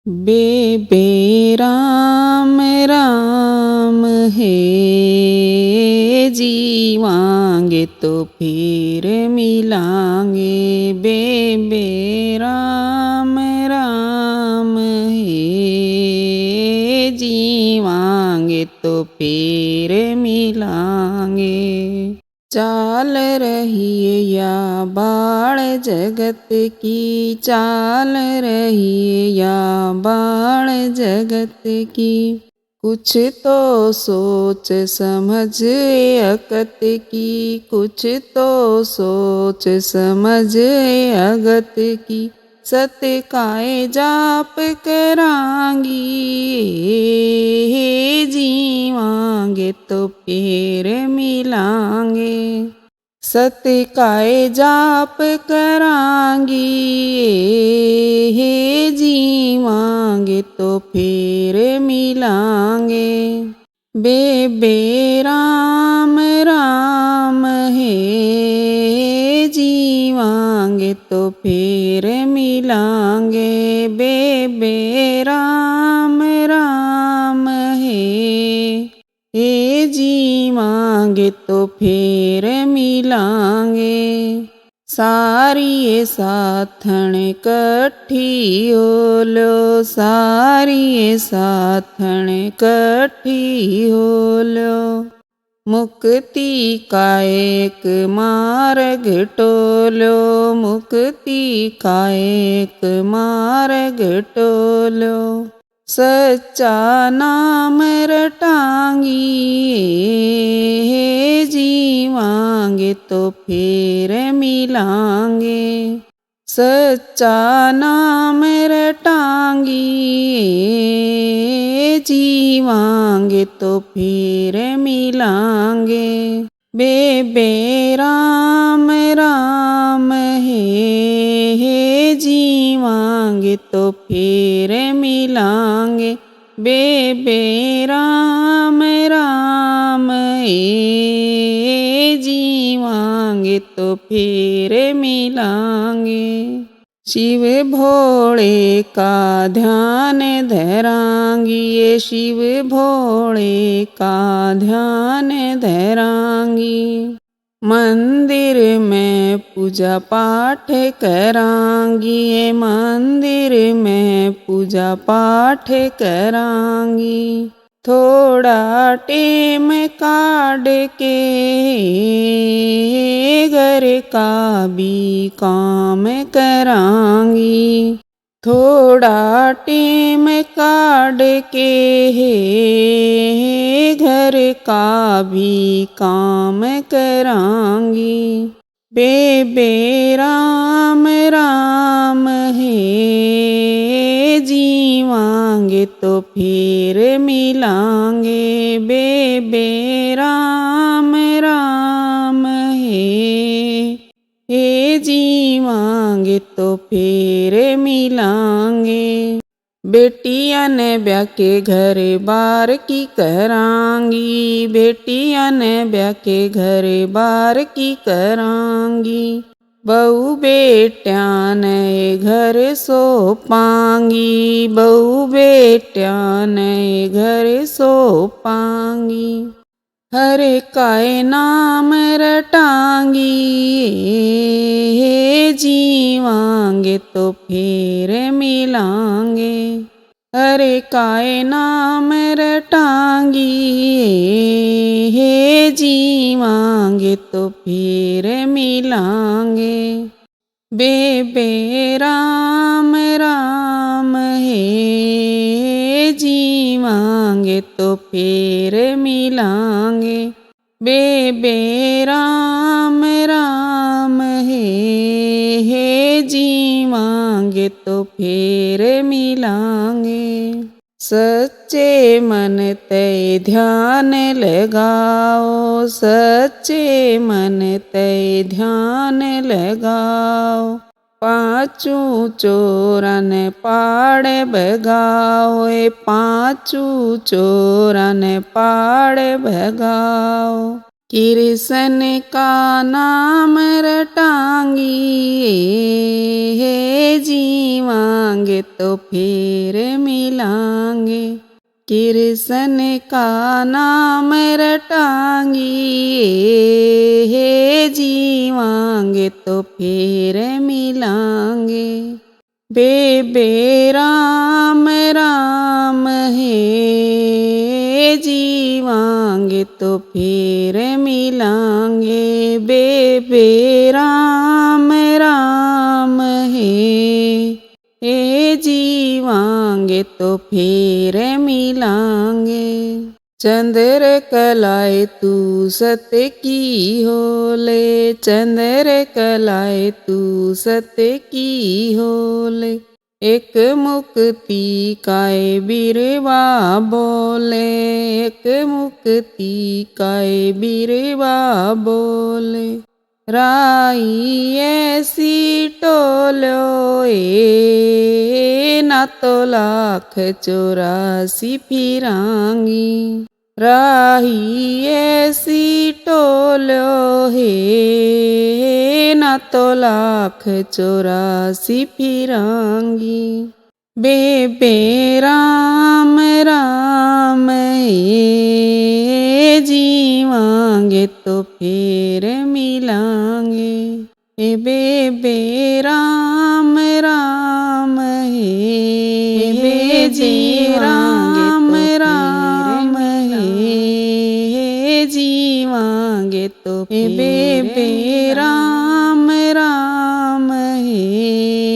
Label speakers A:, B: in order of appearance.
A: बेबे राम राम है, जीवांगे तो फिर मिलांगे। बेबे राम राम है, जीवांगे तो फिर मिलांगे। चाल रही या बाढ़ जगत की, चाल रही या बाढ़ जगत की। कुछ तो सोच समझ अकत की, कुछ तो सोच समझ अगत की। सत्य काय जाप करांगी, जीवांगे तो फिर मिलांगे। सत्य काय जाप करांगी, जीवांगे तो फिर मिलांगे। बेबे राम राम है, जीवांगे तो फिर मिलांगे। बेबे राम राम है, जीवांगे तो फिर मिलांगे। सारी साथण कट्ठी होलो, सारी साथण कट्ठी होलो। मुक्ति का एक मार्ग टोलो, मुक्ति का एक मार्ग टोलो। सच्चा नाम रटांगी, जीवांगे तो फिर मिलांगे। सच्चा नाम रटांगी, जीवांगे तो फिर मिलांगे। बेबे राम राम है, जीवांगे तो फिर मिलांगे। बेबे राम राम है, जीवांगे तो फिर मिलांगे। शिव भोले का ध्यान धरांगी, ये शिव भोले का ध्यान धरांगी। मंदिर में पूजा पाठ करांगी, ये मंदिर में पूजा पाठ करांगी। थोड़ा टेम काढ़ के घर का भी काम करांगी। थोड़ा टेम काढ़ के घर का भी काम करांगी। बेबे राम राम है, जीवांगे तो फिर मिलांगे। बेबे राम राम है, जीवांगे तो फिर मिलांगे। बेटिया ने ब्याह के घर बार की करांगी, बेटिया ने ब्याह के घर बार की करांगी। बहू बेटिया ने घर सौंपांगी, बहू बेटिया ने घर सौंपांगी। हरे काय नाम रटांगी, जीवांगे तो फिर मिलांगे। हरे काय नाम रटांगी, जीवांगे तो फिर मिलांगे। बेबे राम राम है, जीवांगे तो फिर मिलांगे। बेबे राम राम है, जीवांगे तो फिर मिलांगे। सच्चे मन ते ध्यान लगाओ, सच्चे मन ते ध्यान लगाओ। पांचू चोरन पाड़ भगाओ, पांचू चोरन पाड़ भगाओ। कृष्ण का नाम रटांगी, हे जीवा जीवांगे तो फिर मिलांगे, कृष्ण का नाम रटांगी, हे जीवांगे तो फिर मिलांगे। बेबे राम राम है, जीवांगे तो फिर मिलांगे, बेबे राम राम है, हे जीवांगे तो फिर मिलांगे। चंद्र कलाए तू सत्य की होले, चंद्र कलाए तू सत्य की होले, एक मुक्ति काय बिरवा बोले, एक मुक्ति काय बिरवा बोले। राई ऐसी टोलो ना तो 1,84 फिरांगी, राही ऐसी टोलो है ना तो 1,84 फिरांगी। बेबे राम राम है, जीवांगे तो फिर मिलांगे, ए बेबे राम राम है, बेबे राम राम है, जीवांगे तो बेबे राम राम है।